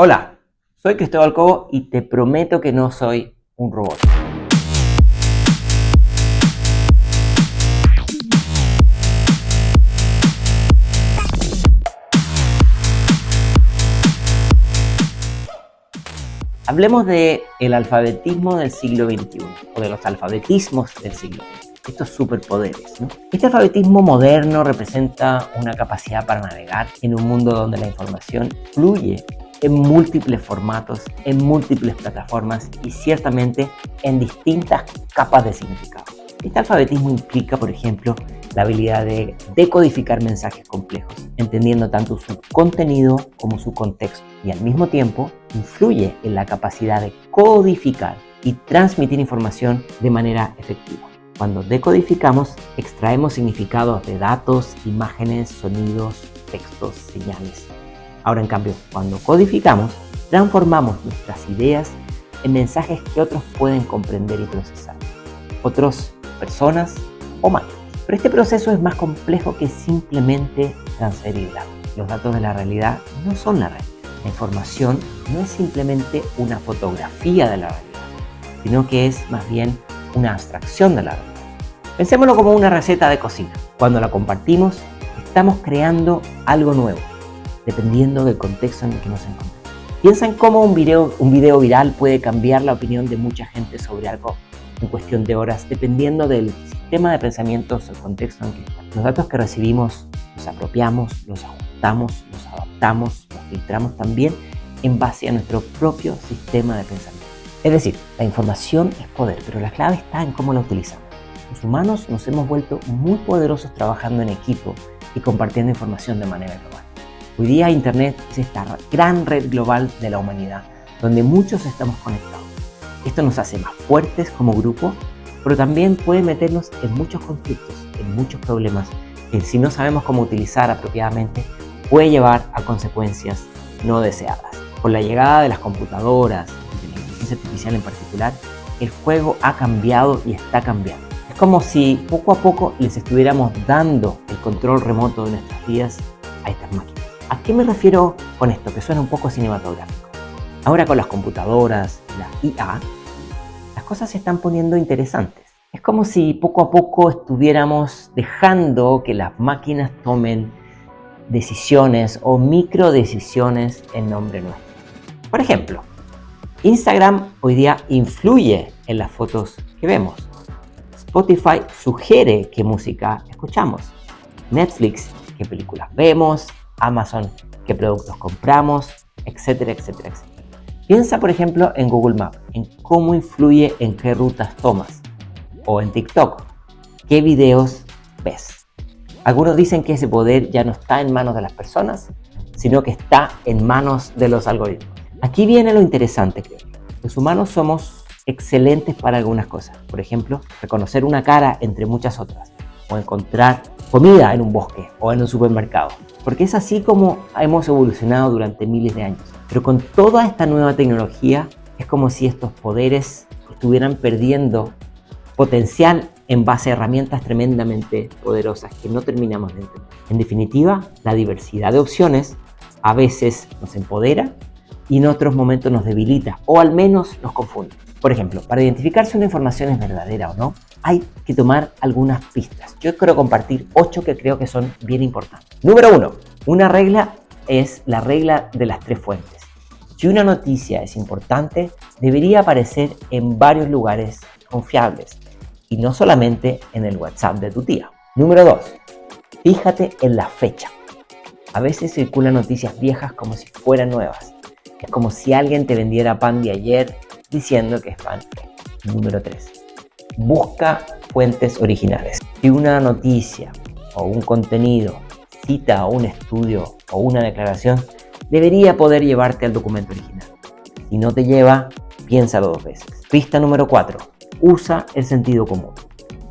Hola, soy Cristóbal Cobo y te prometo que no soy un robot. Hablemos del alfabetismo del siglo XXI o de los alfabetismos del siglo XXI. Estos superpoderes, ¿no? Este alfabetismo moderno representa una capacidad para navegar en un mundo donde la información fluye en múltiples formatos, en múltiples plataformas y ciertamente en distintas capas de significado. Este alfabetismo implica, por ejemplo, la habilidad de decodificar mensajes complejos, entendiendo tanto su contenido como su contexto, y al mismo tiempo influye en la capacidad de codificar y transmitir información de manera efectiva. Cuando decodificamos, extraemos significados de datos, imágenes, sonidos, textos, señales. Ahora, en cambio, cuando codificamos, transformamos nuestras ideas en mensajes que otros pueden comprender y procesar. Otros, personas o máquinas. Pero este proceso es más complejo que simplemente transferir datos. Los datos de la realidad no son la realidad. La información no es simplemente una fotografía de la realidad, sino que es más bien una abstracción de la realidad. Pensémoslo como una receta de cocina. Cuando la compartimos, estamos creando algo nuevo, dependiendo del contexto en el que nos encontramos. Piensa en cómo un video viral puede cambiar la opinión de mucha gente sobre algo en cuestión de horas, dependiendo del sistema de pensamientos o el contexto en que estamos. Los datos que recibimos los apropiamos, los ajustamos, los adaptamos, los filtramos también en base a nuestro propio sistema de pensamiento. Es decir, la información es poder, pero la clave está en cómo la utilizamos. Los humanos nos hemos vuelto muy poderosos trabajando en equipo y compartiendo información de manera global. Hoy día Internet es esta gran red global de la humanidad, donde muchos estamos conectados. Esto nos hace más fuertes como grupo, pero también puede meternos en muchos conflictos, en muchos problemas, que si no sabemos cómo utilizar apropiadamente, puede llevar a consecuencias no deseadas. Con la llegada de las computadoras y de la inteligencia artificial en particular, el juego ha cambiado y está cambiando. Es como si poco a poco les estuviéramos dando el control remoto de nuestras vidas a estas máquinas. ¿A qué me refiero con esto? Que suena un poco cinematográfico. Ahora con las computadoras, la IA, las cosas se están poniendo interesantes. Es como si poco a poco estuviéramos dejando que las máquinas tomen decisiones o microdecisiones en nombre nuestro. Por ejemplo, Instagram hoy día influye en las fotos que vemos. Spotify sugiere qué música escuchamos. Netflix, qué películas vemos. Amazon, qué productos compramos, etcétera, etcétera, etcétera. Piensa, por ejemplo, en Google Maps, en cómo influye en qué rutas tomas. O en TikTok, qué videos ves. Algunos dicen que ese poder ya no está en manos de las personas, sino que está en manos de los algoritmos. Aquí viene lo interesante, creo. Los humanos somos excelentes para algunas cosas. Por ejemplo, reconocer una cara entre muchas otras. O encontrar comida en un bosque o en un supermercado. Porque es así como hemos evolucionado durante miles de años. Pero con toda esta nueva tecnología, es como si estos poderes estuvieran perdiendo potencial en base a herramientas tremendamente poderosas que no terminamos de entender. En definitiva, la diversidad de opciones a veces nos empodera y en otros momentos nos debilita o al menos nos confunde. Por ejemplo, para identificar si una información es verdadera o no, hay que tomar algunas pistas. Yo quiero compartir 8 que creo que son bien importantes. Número 1. Una regla es la regla de las 3 fuentes. Si una noticia es importante, debería aparecer en varios lugares confiables y no solamente en el WhatsApp de tu tía. Número 2. Fíjate en la fecha. A veces circulan noticias viejas como si fueran nuevas. Es como si alguien te vendiera pan de ayer diciendo que es pan. Número 3. Busca fuentes originales. Si una noticia o un contenido cita un estudio o una declaración, debería poder llevarte al documento original. Si no te lleva, piénsalo 2 veces. Pista número 4. Usa el sentido común.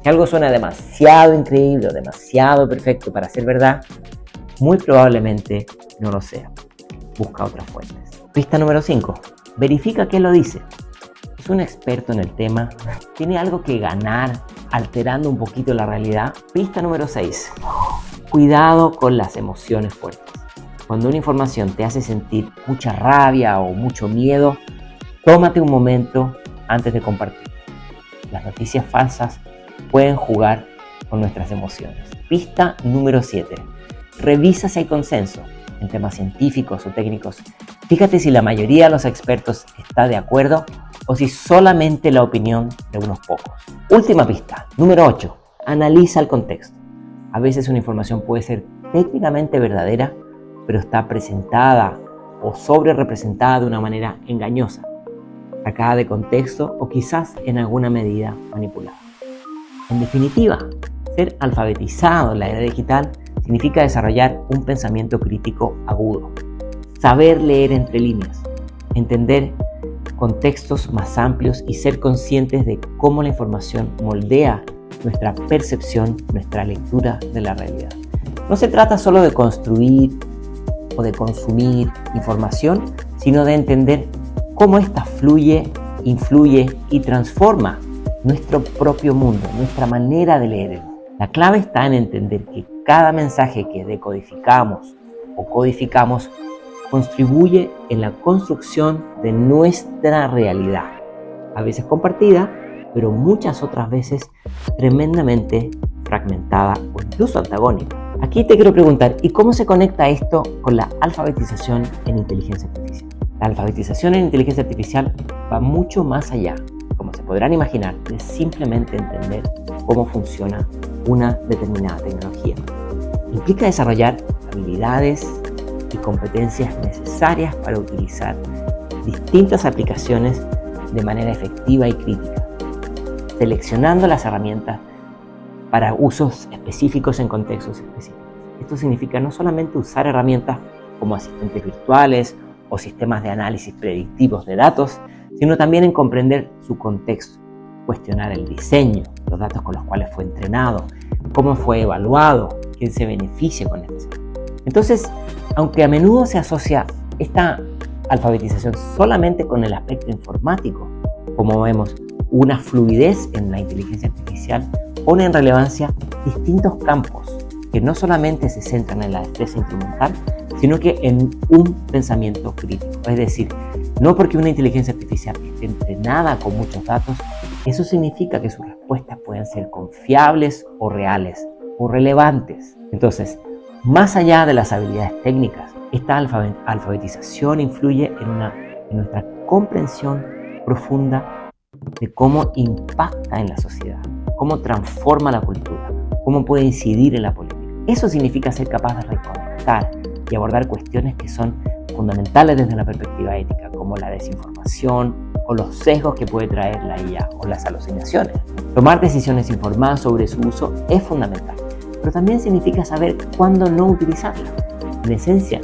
Si algo suena demasiado increíble o demasiado perfecto para ser verdad, muy probablemente no lo sea. Busca otras fuentes. Pista número 5. Verifica quién lo dice. ¿Es un experto en el tema? ¿Tiene algo que ganar alterando un poquito la realidad? Pista número 6. Cuidado con las emociones fuertes. cuando una información te hace sentir mucha rabia o mucho miedo, tómate un momento antes de compartir. Las noticias falsas pueden jugar con nuestras emociones. Pista número 7. Revisa si hay consenso en temas científicos o técnicos. Fíjate si la mayoría de los expertos está de acuerdo o si solamente la opinión de unos pocos. Última pista, número 8. Analiza el contexto. A veces una información puede ser técnicamente verdadera, pero está presentada o sobre representada de una manera engañosa, sacada de contexto o quizás en alguna medida manipulada. En definitiva, ser alfabetizado en la era digital significa desarrollar un pensamiento crítico agudo, saber leer entre líneas, entender contextos más amplios y ser conscientes de cómo la información moldea nuestra percepción, nuestra lectura de la realidad. No se trata solo de construir o de consumir información, sino de entender cómo ésta fluye, influye y transforma nuestro propio mundo, nuestra manera de leer el mundo. La clave está en entender que cada mensaje que decodificamos o codificamos contribuye en la construcción de nuestra realidad, a veces compartida, pero muchas otras veces tremendamente fragmentada o incluso antagónica. Aquí te quiero preguntar, ¿y cómo se conecta esto con la alfabetización en inteligencia artificial? La alfabetización en inteligencia artificial va mucho más allá, como se podrán imaginar, de simplemente entender cómo funciona una determinada tecnología. Implica desarrollar habilidades y competencias necesarias para utilizar distintas aplicaciones de manera efectiva y crítica, seleccionando las herramientas para usos específicos en contextos específicos. Esto significa no solamente usar herramientas como asistentes virtuales o sistemas de análisis predictivos de datos, sino también en comprender su contexto, cuestionar el diseño, los datos con los cuales fue entrenado, cómo fue evaluado, quién se beneficia con este sistema. Entonces, aunque a menudo se asocia esta alfabetización solamente con el aspecto informático, como vemos, una fluidez en la inteligencia artificial pone en relevancia distintos campos que no solamente se centran en la destreza instrumental, sino que en un pensamiento crítico. Es decir, no porque una inteligencia artificial esté entrenada con muchos datos, eso significa que sus respuestas pueden ser confiables o reales o relevantes. Entonces, más allá de las habilidades técnicas, esta alfabetización influye en nuestra comprensión profunda de cómo impacta en la sociedad, cómo transforma la cultura, cómo puede incidir en la política. Eso significa ser capaz de reconectar y abordar cuestiones que son fundamentales desde una perspectiva ética, como la desinformación o los sesgos que puede traer la IA o las alucinaciones. Tomar decisiones informadas sobre su uso es fundamental, pero también significa saber cuándo no utilizarla. En esencia,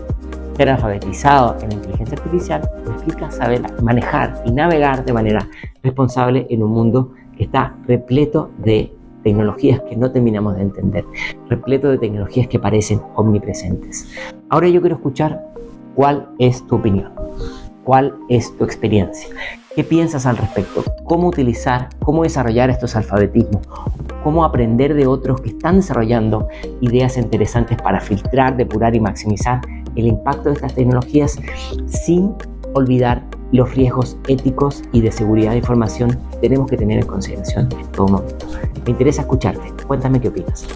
ser alfabetizado en la inteligencia artificial implica saber manejar y navegar de manera responsable en un mundo que está repleto de tecnologías que no terminamos de entender, repleto de tecnologías que parecen omnipresentes. Ahora yo quiero escuchar cuál es tu opinión, cuál es tu experiencia, qué piensas al respecto, cómo utilizar, cómo desarrollar estos alfabetismos, cómo aprender de otros que están desarrollando ideas interesantes para filtrar, depurar y maximizar el impacto de estas tecnologías sin olvidar los riesgos éticos y de seguridad de información que tenemos que tener en consideración en todo momento. Me interesa escucharte. Cuéntame qué opinas.